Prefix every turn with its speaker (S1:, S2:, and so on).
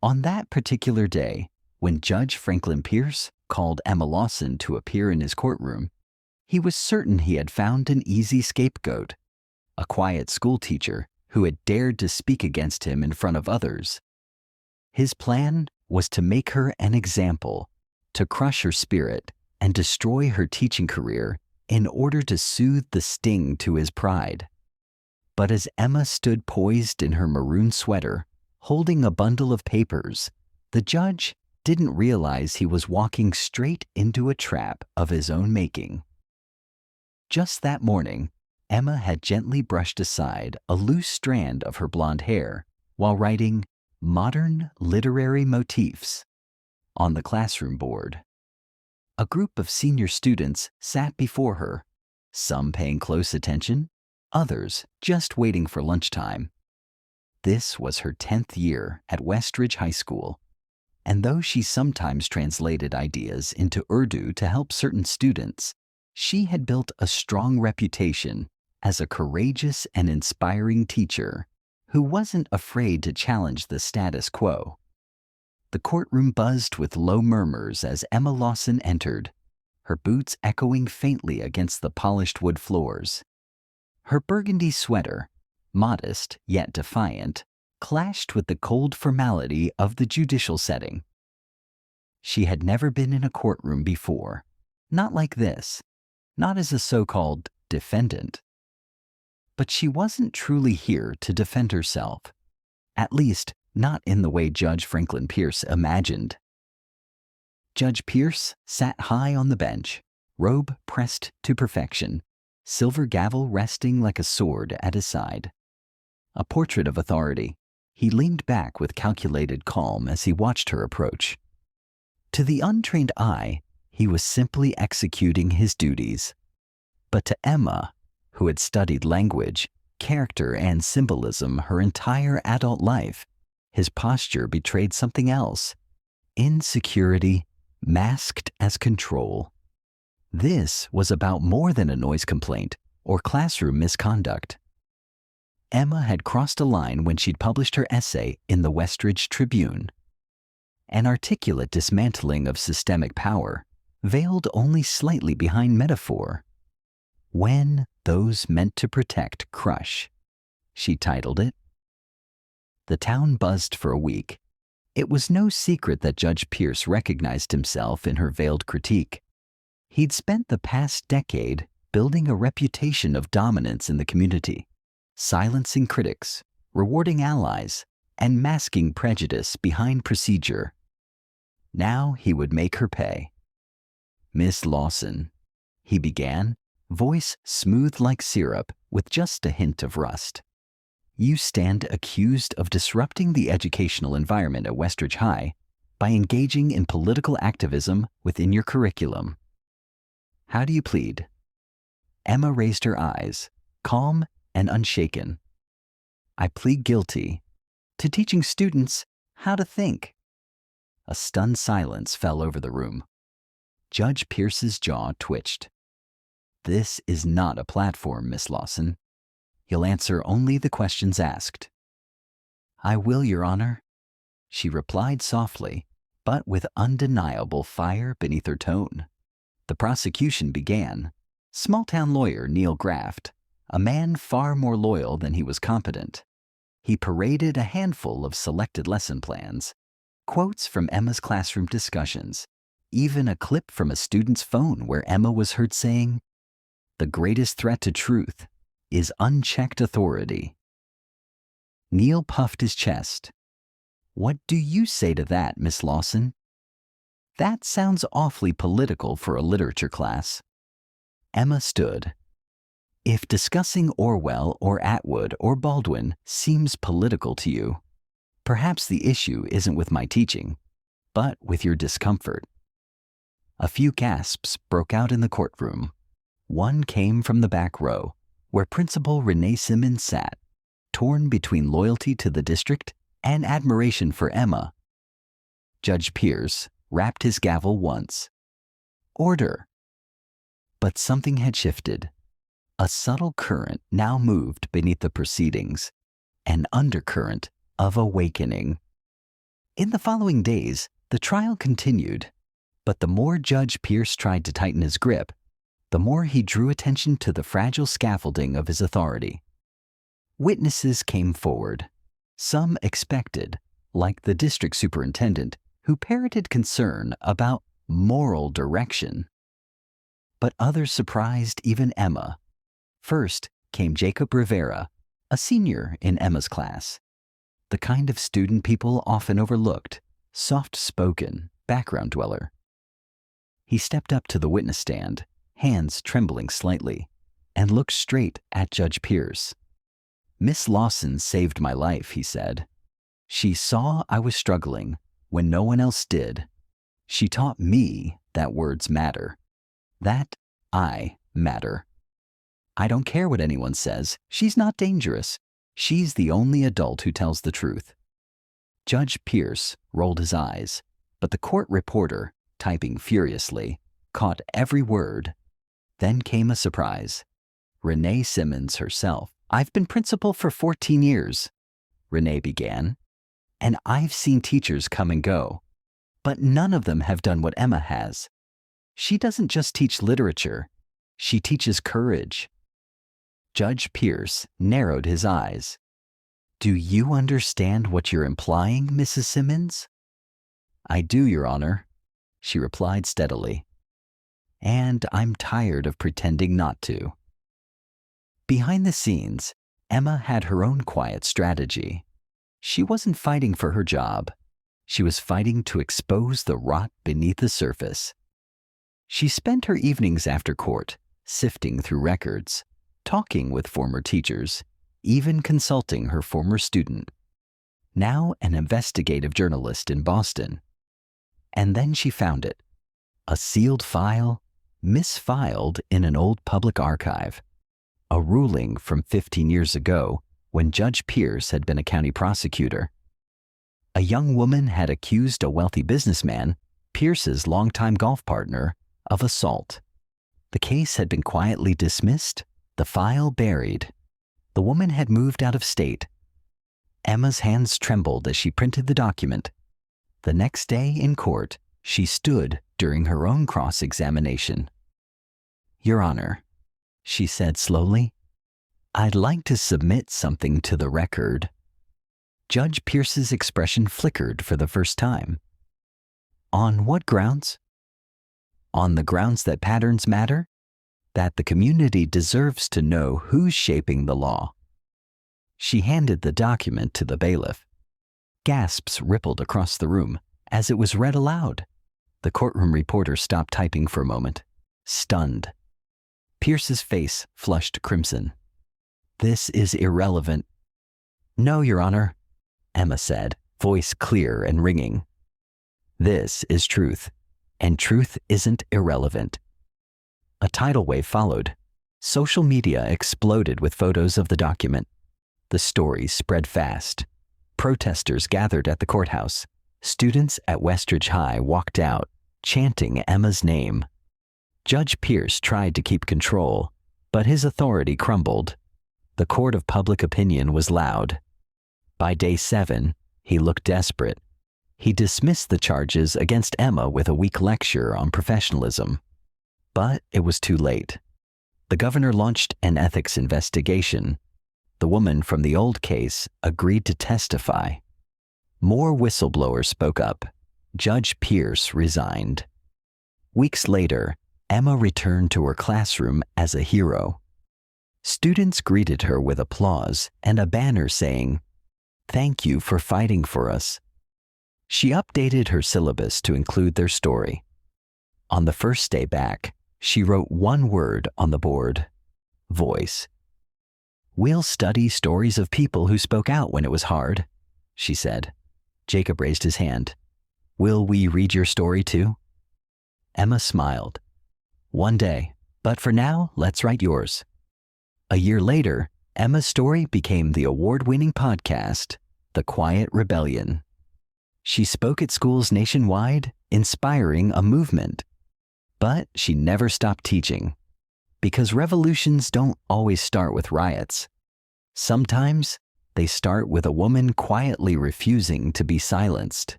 S1: On that particular day, when Judge Franklin Pierce called Emma Lawson to appear in his courtroom, he was certain he had found an easy scapegoat, a quiet schoolteacher who had dared to speak against him in front of others. His plan was to make her an example, to crush her spirit and destroy her teaching career in order to soothe the sting to his pride. But as Emma stood poised in her maroon sweater, holding a bundle of papers, the judge didn't realize he was walking straight into a trap of his own making. Just that morning, Emma had gently brushed aside a loose strand of her blonde hair while writing "Modern Literary Motifs" on the classroom board. A group of senior students sat before her, some paying close attention, others just waiting for lunchtime. This was her 10th year at Westridge High School, and though she sometimes translated ideas into Urdu to help certain students, she had built a strong reputation as a courageous and inspiring teacher who wasn't afraid to challenge the status quo. The courtroom buzzed with low murmurs as Emma Lawson entered, her boots echoing faintly against the polished wood floors. Her burgundy sweater, modest yet defiant, clashed with the cold formality of the judicial setting. She had never been in a courtroom before, not like this, not as a so-called defendant. But she wasn't truly here to defend herself, at least not in the way Judge Franklin Pierce imagined. Judge Pierce sat high on the bench, robe pressed to perfection, silver gavel resting like a sword at his side. A portrait of authority, he leaned back with calculated calm as he watched her approach. To the untrained eye, he was simply executing his duties. But to Emma, who had studied language, character, and symbolism her entire adult life, his posture betrayed something else: insecurity masked as control. This was about more than a noise complaint or classroom misconduct. Emma had crossed a line when she'd published her essay in the Westridge Tribune. An articulate dismantling of systemic power, veiled only slightly behind metaphor. "When Those Meant to Protect Crush," she titled it. The town buzzed for a week. It was no secret that Judge Pierce recognized himself in her veiled critique. He'd spent the past decade building a reputation of dominance in the community, silencing critics, rewarding allies, and masking prejudice behind procedure. Now he would make her pay. "Miss Lawson," he began, voice smooth like syrup with just a hint of rust. "You stand accused of disrupting the educational environment at Westridge High by engaging in political activism within your curriculum. How do you plead?" Emma raised her eyes, calm and unshaken. "I plead guilty to teaching students how to think." A stunned silence fell over the room. Judge Pierce's jaw twitched. "This is not a platform, Miss Lawson. You'll answer only the questions asked." "I will, Your Honor," she replied softly, but with undeniable fire beneath her tone. The prosecution began. Small-town lawyer Neil Graft, a man far more loyal than he was competent. He paraded a handful of selected lesson plans, quotes from Emma's classroom discussions, even a clip from a student's phone where Emma was heard saying, "The greatest threat to truth is unchecked authority." Neil puffed his chest. "What do you say to that, Miss Lawson?" "That sounds awfully political for a literature class." Emma stood. "If discussing Orwell or Atwood or Baldwin seems political to you, perhaps the issue isn't with my teaching, but with your discomfort." A few gasps broke out in the courtroom. One came from the back row, where Principal Renee Simmons sat, torn between loyalty to the district and admiration for Emma. Judge Pierce rapped his gavel once. "Order." But something had shifted. A subtle current now moved beneath the proceedings, an undercurrent of awakening. In the following days, the trial continued, but the more Judge Pierce tried to tighten his grip, the more he drew attention to the fragile scaffolding of his authority. Witnesses came forward. Some expected, like the district superintendent, who parroted concern about moral direction. But others surprised even Emma. First came Jacob Rivera, a senior in Emma's class. The kind of student people often overlooked, soft-spoken, background dweller. He stepped up to the witness stand, hands trembling slightly, and looked straight at Judge Pierce. "Miss Lawson saved my life," he said. "She saw I was struggling when no one else did. She taught me that words matter, that I matter. I don't care what anyone says. She's not dangerous. She's the only adult who tells the truth." Judge Pierce rolled his eyes, but the court reporter, typing furiously, caught every word. Then came a surprise. Renee Simmons herself. "I've been principal for 14 years, Renee began, "and I've seen teachers come and go, but none of them have done what Emma has. She doesn't just teach literature, she teaches courage." Judge Pierce narrowed his eyes. "Do you understand what you're implying, Mrs. Simmons?" "I do, Your Honor," she replied steadily. "And I'm tired of pretending not to." Behind the scenes, Emma had her own quiet strategy. She wasn't fighting for her job. She was fighting to expose the rot beneath the surface. She spent her evenings after court, sifting through records, talking with former teachers, even consulting her former student, now an investigative journalist in Boston. And then she found it, a sealed file, misfiled in an old public archive, a ruling from 15 years ago when Judge Pierce had been a county prosecutor. A young woman had accused a wealthy businessman, Pierce's longtime golf partner, of assault. The case had been quietly dismissed, the file buried. The woman had moved out of state. Emma's hands trembled as she printed the document. The next day in court, she stood during her own cross-examination. "Your Honor," she said slowly, "I'd like to submit something to the record." Judge Pierce's expression flickered for the first time. "On what grounds?" "On the grounds that patterns matter, that the community deserves to know who's shaping the law." She handed the document to the bailiff. Gasps rippled across the room as it was read aloud. The courtroom reporter stopped typing for a moment, stunned. Pierce's face flushed crimson. "This is irrelevant." "No, Your Honor," Emma said, voice clear and ringing. "This is truth, and truth isn't irrelevant." A tidal wave followed. Social media exploded with photos of the document. The story spread fast. Protesters gathered at the courthouse. Students at Westridge High walked out, chanting Emma's name. Judge Pierce tried to keep control, but his authority crumbled. The court of public opinion was loud. By day 7, he looked desperate. He dismissed the charges against Emma with a weak lecture on professionalism. But it was too late. The governor launched an ethics investigation. The woman from the old case agreed to testify. More whistleblowers spoke up. Judge Pierce resigned. Weeks later, Emma returned to her classroom as a hero. Students greeted her with applause and a banner saying, "Thank you for fighting for us." She updated her syllabus to include their story. On the first day back, she wrote one word on the board: voice. "We'll study stories of people who spoke out when it was hard," she said. Jacob raised his hand. "Will we read your story too?" Emma smiled. "One day, but for now, let's write yours." A year later, Emma's story became the award-winning podcast, The Quiet Rebellion. She spoke at schools nationwide, inspiring a movement. But she never stopped teaching, because revolutions don't always start with riots. Sometimes they start with a woman quietly refusing to be silenced.